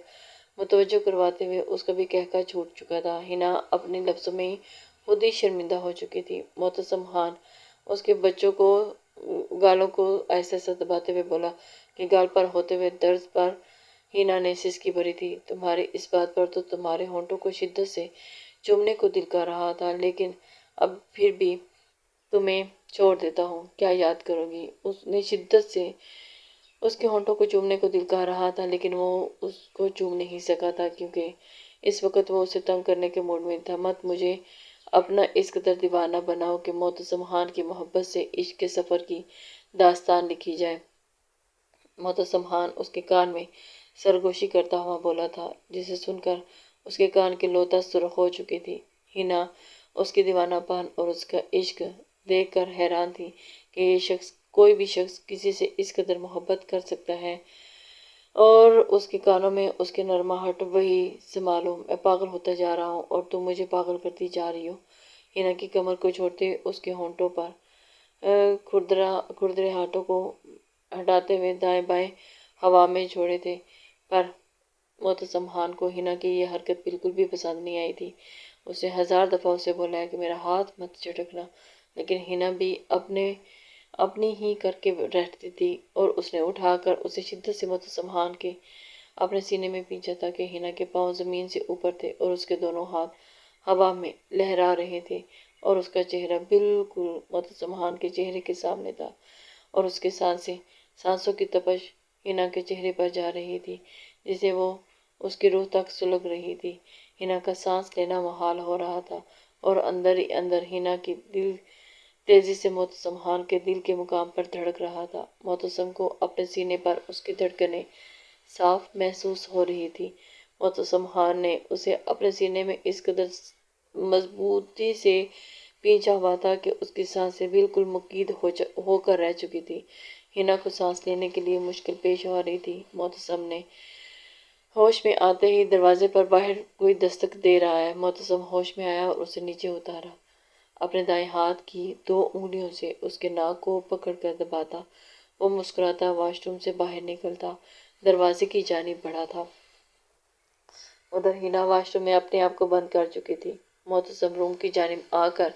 [SPEAKER 1] متوجہ کرواتے ہوئے اس کا بھی کہکا چھوٹ چکا تھا۔ ہینا اپنے لفظوں میں خود ہی شرمندہ ہو چکی تھی۔ معتصم خان اس کے بچوں کو گالوں کو ایسا ایسا دباتے ہوئے بولا کہ گال پر ہوتے ہوئے درد پر ہینا نے سسکی بھری تھی۔ تمہاری اس بات پر تو تمہارے ہونٹوں کو شدت سے چومنے کو دل کر رہا تھا، لیکن اب پھر بھی تمہیں چھوڑ دیتا ہوں، کیا یاد کرو گی؟ اس نے شدت سے اس کے ہونٹوں کو چومنے کو دل کہہ رہا تھا، لیکن وہ اس کو چوم نہیں سکا تھا کیونکہ اس وقت وہ اسے تنگ کرنے کے موڈ میں تھا۔ مت مجھے اپنا اس قدر دیوانہ بناؤ کہ معتصم خان کی محبت سے عشق کے سفر کی داستان لکھی جائے۔ معتصم خان اس کے کان میں سرگوشی کرتا ہوا بولا تھا، جسے سن کر اس کے کان کی لوتا سرخ ہو چکی تھی۔ ہنا اس کی دیوانہ پن اور اس کا عشق دیکھ کر حیران تھی کہ یہ شخص، کوئی بھی شخص کسی سے اس قدر محبت کر سکتا ہے، اور اس کے کانوں میں اس کے نرماہٹ وہی سے معلوم، میں پاگل ہوتا جا رہا ہوں اور تم مجھے پاگل کرتی جا رہی ہو۔ ہنا کی کمر کو چھوڑتے اس کے ہونٹوں پر کھردرے ہاتھوں کو ہٹاتے ہوئے دائیں بائیں ہوا میں چھوڑے تھے، پر معتصم خان کو ہنا کی یہ حرکت بالکل بھی پسند نہیں آئی تھی۔ اس نے 1000 دفعہ اسے بولا ہے کہ میرا ہاتھ مت جھٹکنا، لیکن ہنا بھی اپنی ہی کر کے رہتی تھی، اور اس نے اٹھا کر اسے شدت سے معتصم خان کے اپنے سینے میں پیچھا تھا کہ ہنا کے پاؤں زمین سے اوپر تھے اور اس کے دونوں ہاتھ ہوا میں لہرا رہے تھے، اور اس کا چہرہ بالکل معتصم خان کے چہرے کے سامنے تھا، اور اس کے سانسوں کی تپش ہنا کے چہرے پر جا رہی تھی، جسے وہ اس کی روح تک سلگ رہی تھی۔ ہنا کا سانس لینا محال ہو رہا تھا، اور اندر ہی اندر ہنا کی دل تیزی سے معتصم خان کے دل کے مقام پر دھڑک رہا تھا۔ معتصم کو اپنے سینے پر اس کی دھڑکنیں صاف محسوس ہو رہی تھی۔ معتصم خان نے اسے اپنے سینے میں اس قدر مضبوطی سے پینچا ہوا تھا کہ اس کی سانسیں بالکل مقید ہو کر رہ چکی تھی۔ ہنا کو سانس لینے کے لیے مشکل پیش ہو رہی تھی۔ معتصم نے ہوش میں آتے ہی دروازے پر باہر کوئی دستک دے رہا ہے۔ معتصم ہوش میں آیا اور اسے نیچے اتارا۔ اپنے دائیں ہاتھ کی 2 انگلیوں سے اس کے ناک کو پکڑ کر دباتا وہ مسکراتا واش روم سے باہر نکلتا دروازے کی جانب بڑھا تھا۔ ادھر ہنا واش روم میں اپنے آپ کو بند کر چکی تھی۔ معتصم روم کی جانب آ کر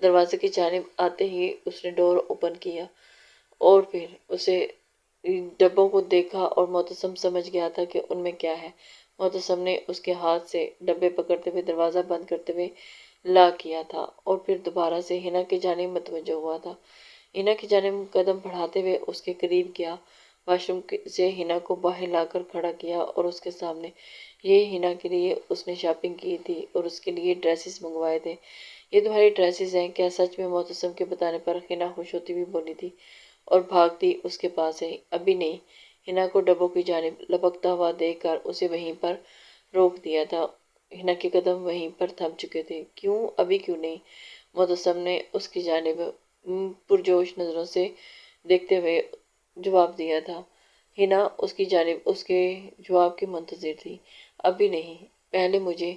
[SPEAKER 1] دروازے کی جانب آتے ہی اس نے ڈور اوپن کیا، اور پھر اسے ڈبوں کو دیکھا اور معتصم سمجھ گیا تھا کہ ان میں کیا ہے۔ معتصم نے اس کے ہاتھ سے ڈبے پکڑتے ہوئے دروازہ بند کرتے ہوئے لاک کیا تھا، اور پھر دوبارہ سے ہنا کی جانب متوجہ ہوا تھا۔ ہنا کی جانب قدم بڑھاتے ہوئے اس کے قریب گیا، واش روم سے ہنا کو باہر لا کر کھڑا کیا اور اس کے سامنے، یہ ہنا کے لیے اس نے شاپنگ کی تھی اور اس کے لیے ڈریسز منگوائے تھے۔ یہ تمہاری ڈریسز ہیں کیا؟ سچ میں؟ معتصم کے بتانے پر ہنا خوش ہوتی ہوئی بولی تھی اور بھاگتی اس کے پاس آئی۔ ابھی نہیں۔ ہنا کو ڈبوں کی جانب لپکتا ہوا دیکھ کر اسے وہیں پر روک دیا تھا۔ ہنا کے قدم وہیں پر تھم چکے تھے۔ کیوں؟ ابھی کیوں نہیں؟ معتصم نے اس کی جانب پرجوش نظروں سے دیکھتے ہوئے جواب دیا تھا۔ ہنا اس کی جانب اس کے جواب کی منتظر تھی۔ ابھی نہیں، پہلے مجھے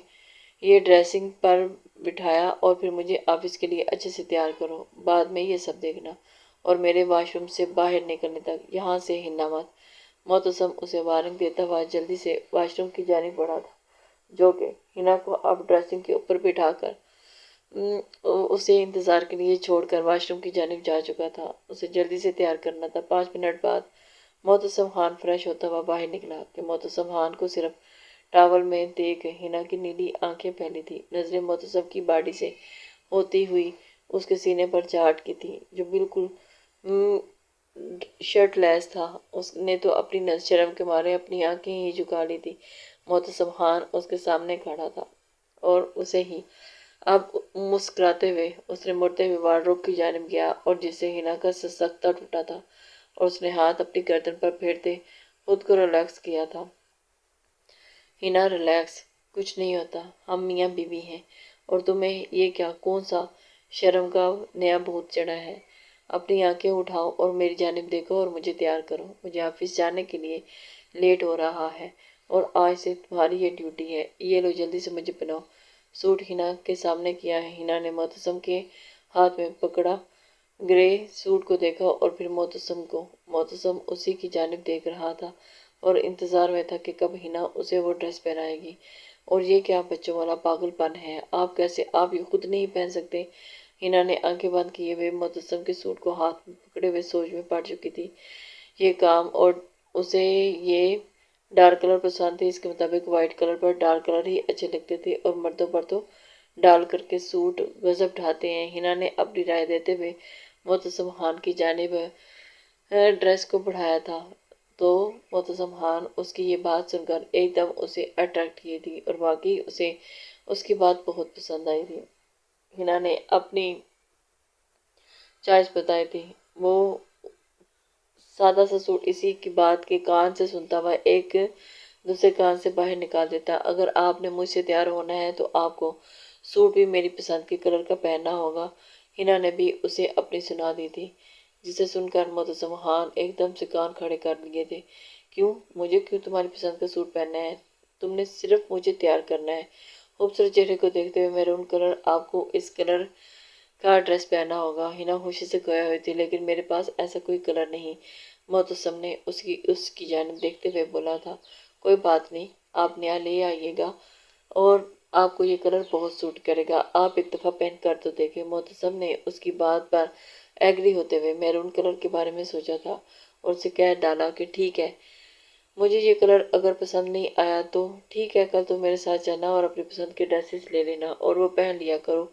[SPEAKER 1] یہ ڈریسنگ پر بٹھایا اور پھر مجھے آفس کے لیے اچھے سے تیار کرو، بعد میں یہ سب دیکھنا، اور میرے واش روم سے باہر نکلنے تک یہاں سے ہلنا مت۔ معتصم اسے وارننگ دیتا ہوا جلدی سے واش روم کی جانب بڑھا تھا، جو کہ ہنا کو اب ڈریسنگ کے اوپر بٹھا کر اسے انتظار کے لیے چھوڑ کر واش روم کی جانب جا چکا تھا۔ اسے جلدی سے تیار کرنا تھا۔ 5 منٹ بعد معتصم خان فریش ہوتا ہوا باہر نکلا کہ معتصم خان کو صرف ٹاول میں دیکھ ہنا کی نیلی آنکھیں پھیلی تھی۔ نظریں معتصم کی باڈی سے ہوتی ہوئی اس کے سینے پر جا اٹکی تھی، جو بالکل شرٹ لیس تھا۔ اس نے تو اپنی شرم کے مارے اپنی آنکھیں ہی جھکا لی تھی۔ معتصم خان اس کے سامنے کھڑا تھا اور اسے ہی اب مسکراتے ہوئے اس نے مڑتے ہوئے وارڈروب کی جانب گیا، اور جس سے ہنا کا سکتا ٹوٹا تھا، اور اس نے ہاتھ اپنی گردن پر پھیرتے خود کو ریلیکس کیا تھا۔ ہنا ریلیکس، کچھ نہیں ہوتا، ہم میاں بیوی ہیں، اور تمہیں یہ کیا کون سا شرم کا نیا بھوت چڑھا ہے؟ اپنی آنکھیں اٹھاؤ اور میری جانب دیکھو اور مجھے تیار کرو، مجھے آفس جانے کے لیے لیٹ ہو رہا ہے، اور آج سے تمہاری یہ ڈیوٹی ہے۔ یہ لو جلدی سے مجھے پہناؤ۔ سوٹ ہنا کے سامنے کیا ہے۔ ہنا نے معتصم کے ہاتھ میں پکڑا گرے سوٹ کو دیکھا اور پھر معتصم کو۔ معتصم اسی کی جانب دیکھ رہا تھا اور انتظار میں تھا کہ کب ہنا اسے وہ ڈریس پہنائے گی۔ اور یہ کیا بچوں والا پاگل پن ہے؟ آپ یہ خود نہیں پہن سکتے؟ ہنا نے آنکھیں بند کیے ہوئے معتصم کے سوٹ کو ہاتھ میں پکڑے ہوئے سوچ میں پڑ چکی تھی۔ یہ کام، اور اسے یہ ڈارک کلر پسند تھے، اس کے مطابق وائٹ کلر پر ڈارک کلر ہی اچھے لگتے تھے، اور مردوں پر تو ڈال کر کے سوٹ غضب ڈھاتے ہیں۔ ہنا نے اپنی رائے دیتے ہوئے معتصم خان کی جانب ڈریس کو بڑھایا تھا، تو معتصم خان اس کی یہ بات سن کر ایک دم اسے اٹریکٹ کی تھی اور واقعی اسے اس کی بات بہت پسند آئی تھی۔ ہنا نے اپنی چوائس بتائی تھی۔ وہ سادہ سا سوٹ اسی کی بات کے کان سے سنتا ہوا ایک دوسرے کان سے باہر نکال دیتا، اگر آپ نے مجھ سے تیار ہونا ہے تو آپ کو سوٹ بھی میری پسند کے کلر کا پہننا ہوگا۔ ہنا نے بھی اسے اپنی سنا دی تھی، جسے سن کر معتصم خان ایک دم سے کان کھڑے کر لیے تھے۔ کیوں؟ مجھے کیوں تمہاری پسند کا سوٹ پہننا ہے؟ تم نے صرف مجھے تیار کرنا ہے۔ خوبصورت چہرے کو دیکھتے ہوئے میرون کلر، آپ کو اس کلر کا ڈریس پہننا ہوگا۔ ہنا خوشی سے کھویا ہوئی تھی، لیکن میرے پاس ایسا کوئی کلر نہیں، معتصم نے اس کی جانب دیکھتے ہوئے بولا تھا۔ کوئی بات نہیں، آپ نیا لے آئیے گا اور آپ کو یہ کلر بہت سوٹ کرے گا، آپ ایک دفعہ پہن کر تو دیکھیں۔ معتصم نے اس کی بات پر ایگری ہوتے ہوئے میرون کلر کے بارے میں سوچا تھا اور اسے کہہ ڈالا کہ ٹھیک ہے، مجھے یہ کلر اگر پسند نہیں آیا تو ٹھیک ہے، کل تو میرے ساتھ جانا اور اپنی پسند کے ڈریسز لے لینا اور وہ پہن لیا کرو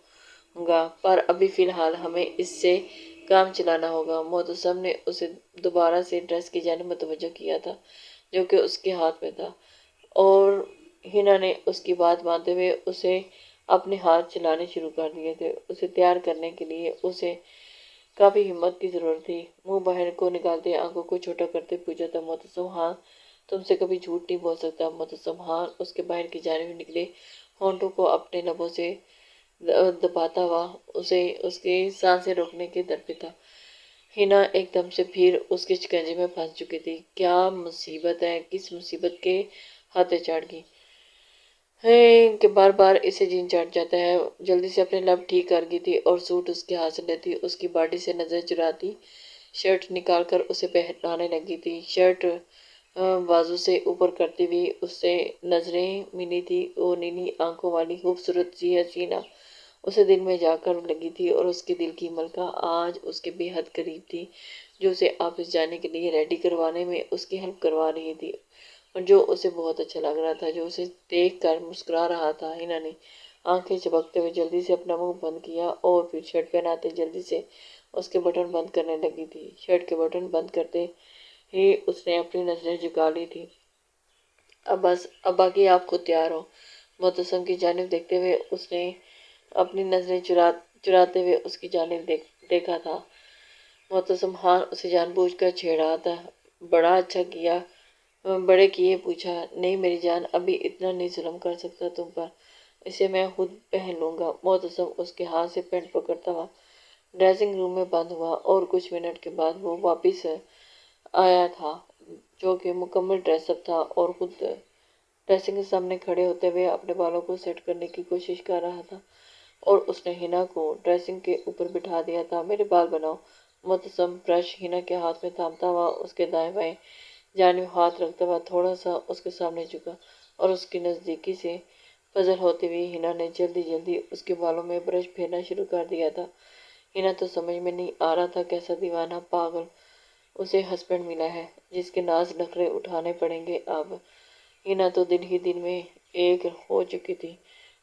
[SPEAKER 1] گا، پر ابھی فی الحال ہمیں اس سے کام چلانا ہوگا۔ معتصم نے اسے دوبارہ سے ڈریس کی جانب متوجہ کیا تھا جو کہ اس کے ہاتھ میں تھا، اور ہنا نے اس کی بات مانتے ہوئے اسے اپنے ہاتھ چلانے شروع کر دیے تھے۔ اسے تیار کرنے کے لیے اسے کافی ہمت کی ضرورت تھی۔ منہ باہر کو نکالتے، آنکھوں کو چھوٹا کرتے پوچھا تھا، معتصم خان تم سے کبھی جھوٹ نہیں بول سکتا۔ معتصم خان اس کے باہر کی جانب نکلے، ہونٹوں کو اپنے لبوں سے دباتا ہوا اسے اس کی سانسیں روکنے کے در پہ تھا۔ ہنا ایک دم سے پھر اس کے شکنجے میں پھنس چکی تھی۔ کیا مصیبت ہے، کس مصیبت کے ہاتھے چڑھ گئی ہے کہ بار بار اسے جین چڑھ جاتا ہے۔ جلدی سے اپنے لب ٹھیک کر گئی تھی اور سوٹ اس کے ہاتھ سے لیتی، اس کی باڈی سے نظر چراتی، شرٹ نکال کر اسے پہنانے لگی تھی۔ شرٹ بازو سے اوپر کرتی ہوئی اس سے نظریں ملی تھی، وہ نیلی آنکھوں والی خوبصورت سی حسینہ اسے دل میں جا کر لگی تھی، اور اس کے دل کی ملکہ آج اس کے بے حد قریب تھی، جو اسے آفس جانے کے لیے ریڈی کروانے میں اس کی ہیلپ کروا رہی تھی اور جو اسے بہت اچھا لگ رہا تھا، جو اسے دیکھ کر مسکرا رہا تھا۔ ہنا نے آنکھیں چپکتے ہوئے جلدی سے اپنا منہ بند کیا اور پھر شرٹ پہناتے جلدی سے اس کے بٹن بند کرنے لگی تھی۔ شرٹ کے بٹن بند کرتے ہی اس نے اپنی نظریں جھکا لی تھی۔ اب بس، اب باقی آپ خود تیار ہو۔ معتصم کی جانب دیکھتے ہوئے اس نے اپنی نظریں چراتے ہوئے اس کی جانب دیکھا تھا۔ معتصم خان اسے جان بوجھ کر چھیڑ رہا تھا۔ بڑا اچھا کیا، بڑے کیے پوچھا، نہیں میری جان، ابھی اتنا نہیں ظلم کر سکتا تم پر، اسے میں خود پہن لوں گا۔ معتصم اس کے ہاتھ سے پینٹ پکڑتا ہوا ڈریسنگ روم میں بند ہوا اور کچھ منٹ کے بعد وہ واپس آیا تھا، جو کہ مکمل ڈریس اپ تھا اور خود ڈریسنگ کے سامنے کھڑے ہوتے ہوئے اپنے بالوں کو سیٹ کرنے کی کوشش کر رہا تھا، اور اس نے ہنا کو ڈریسنگ کے اوپر بٹھا دیا تھا۔ میرے بال بناؤ۔ معتصم برش ہنا کے ہاتھ میں تھامتا ہوا اس کے دائیں بائیں جانب ہاتھ رکھتا ہوا تھوڑا سا اس کے سامنے جھکا اور اس کی نزدیکی سے فضل ہوتے ہوئے ہنا نے جلدی جلدی اس کے بالوں میں برش پھیرنا شروع کر دیا تھا۔ ہنا تو سمجھ میں نہیں آ رہا تھا کیسا دیوانہ پاگل اسے ہسبینڈ ملا ہے جس کے ناز نخرے اٹھانے پڑیں گے اب۔ ہنا تو دن ہی دن میں ایک ہو چکی تھی۔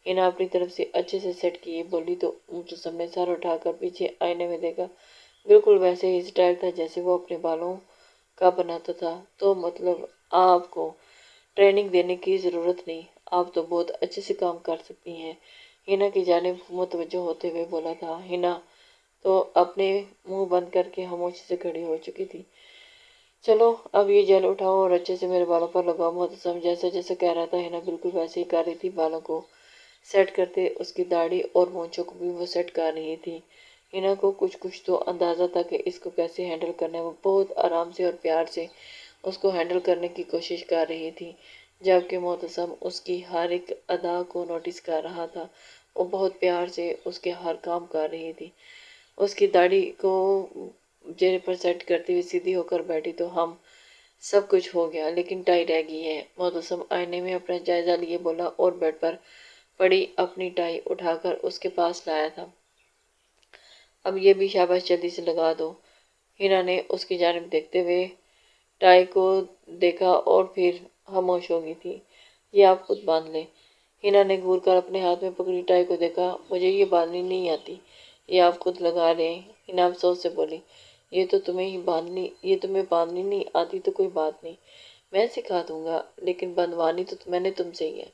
[SPEAKER 1] ہنا اپنی طرف سے اچھے سے سیٹ کیے بولی تو معتصم نے سر اٹھا کر پیچھے آئینے میں دیکھا، بالکل ویسے ہی سٹائل تھا جیسے وہ اپنے بالوں کا بناتا تھا۔ تو مطلب آپ کو ٹریننگ دینے کی ضرورت نہیں، آپ تو بہت اچھے سے کام کر سکتی ہیں، ہنا کی جانب متوجہ ہوتے ہوئے بولا تھا۔ ہنا تو اپنے منہ بند کر کے خاموشی سے کھڑی ہو چکی تھی۔ چلو اب یہ جیل اٹھاؤ اور اچھے سے میرے بالوں پر لگاؤ۔ معتصم جیسا جیسا کہہ رہا تھا ہنا بالکل ویسے ہی کر رہی تھی، بالوں کو سیٹ کرتے اس کی داڑھی اور مونچھوں کو بھی وہ سیٹ کر رہی تھی۔ ہنا کو کچھ تو اندازہ تھا کہ اس کو کیسے ہینڈل کرنا ہے، وہ بہت آرام سے اور پیار سے اس کو ہینڈل کرنے کی کوشش کر رہی تھی، جبکہ معتصم اس کی ہر ایک ادا کو نوٹس کر رہا تھا، وہ بہت پیار سے اس کے ہر کام کر رہی تھی۔ اس کی داڑھی کو چہرے پر سیٹ کرتے ہوئے سیدھی ہو کر بیٹھی تو ہم سب کچھ ہو گیا، لیکن ٹائی رہ گئی ہے۔ معتصم آئینے میں اپنا جائزہ لیے بولا اور بیڈ پر پڑی اپنی ٹائی اٹھا کر اس کے پاس لایا تھا۔ اب یہ بھی شاباش جلدی سے لگا دو۔ ہنا نے اس کی جانب دیکھتے ہوئے ٹائی کو دیکھا اور پھر خاموش ہو گئی تھی۔ یہ آپ خود باندھ لیں۔ ہنا نے گھور کر اپنے ہاتھ میں پکڑی ٹائی کو دیکھا، مجھے یہ باندھنی نہیں آتی، یہ آپ خود لگا لیں۔ ہنا افسوس سے بولی، یہ تمہیں باندھنی نہیں آتی تو کوئی بات نہیں، میں سکھا دوں گا، لیکن بندھوانی تو میں نے تم سے ہی ہے،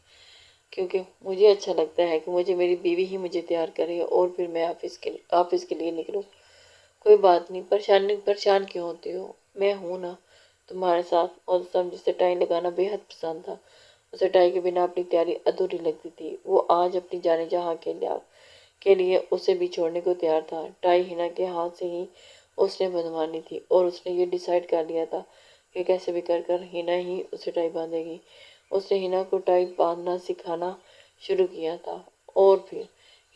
[SPEAKER 1] کیونکہ مجھے اچھا لگتا ہے کہ مجھے میری بیوی ہی مجھے تیار کرے اور پھر میں آفس کے لیے نکلوں۔ کوئی بات نہیں، پریشان کیوں ہوتی ہو، میں ہوں نا تمہارے ساتھ۔ معتصم جسے ٹائی لگانا بے حد پسند تھا، اسے ٹائی کے بنا اپنی تیاری ادھوری لگتی تھی۔ وہ آج اپنی جانے جہاں کے لیے اسے بھی چھوڑنے کو تیار تھا۔ ٹائی ہنا کے ہاتھ سے ہی اس نے بندھوانی تھی اور اس نے یہ ڈیسائیڈ کر لیا تھا کہ کیسے بھی کر ہنا ہی اسے ٹائی باندھے گی۔ اس نے ہنا کو ٹائی باندھنا سکھانا شروع کیا تھا، اور پھر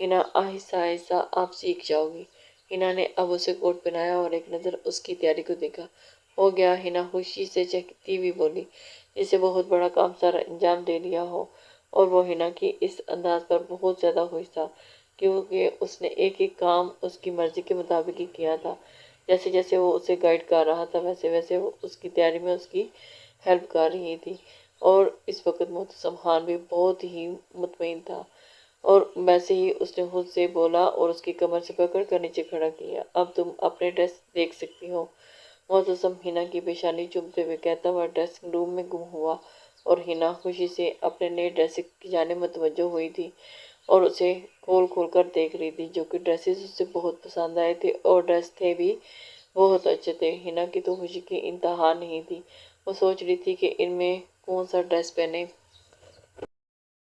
[SPEAKER 1] ہنا آہستہ آہستہ آپ سیکھ جاؤ گی۔ ہنا نے اب اسے کوٹ پہنایا اور ایک نظر اس کی تیاری کو دیکھا۔ ہو گیا، ہنا خوشی سے چہکتی ہوئی بولی، جسے بہت بڑا کام سارا انجام دے لیا ہو۔ اور وہ ہنا کی اس انداز پر بہت زیادہ خوش تھا، کیونکہ اس نے ایک ایک کام اس کی مرضی کے مطابق ہی کیا تھا۔ جیسے جیسے وہ اسے گائیڈ کر رہا تھا، ویسے ویسے وہ اس کی تیاری میں اس کی ہیلپ کر رہی تھی۔ اور اس وقت معتصم خان بھی بہت ہی مطمئن تھا، اور ویسے ہی اس نے خود سے بولا اور اس کی کمر سے پکڑ کر نیچے کھڑا کیا۔ اب تم اپنے ڈریس دیکھ سکتی ہو۔ معتصم ہنا کی پیشانی چومتے ہوئے کہتا ہوا ڈریسنگ روم میں گم ہوا، اور ہنا خوشی سے اپنے نئے ڈریس کی جانب متوجہ ہوئی تھی اور اسے کھول کھول کر دیکھ رہی تھی، جو کہ ڈریسز اسے بہت پسند آئے تھے اور ڈریس تھے بھی بہت اچھے تھے۔ ہنا کی تو خوشی کی انتہا نہیں تھی، وہ سوچ رہی تھی کہ ان میں کون سا ڈریس پہنے۔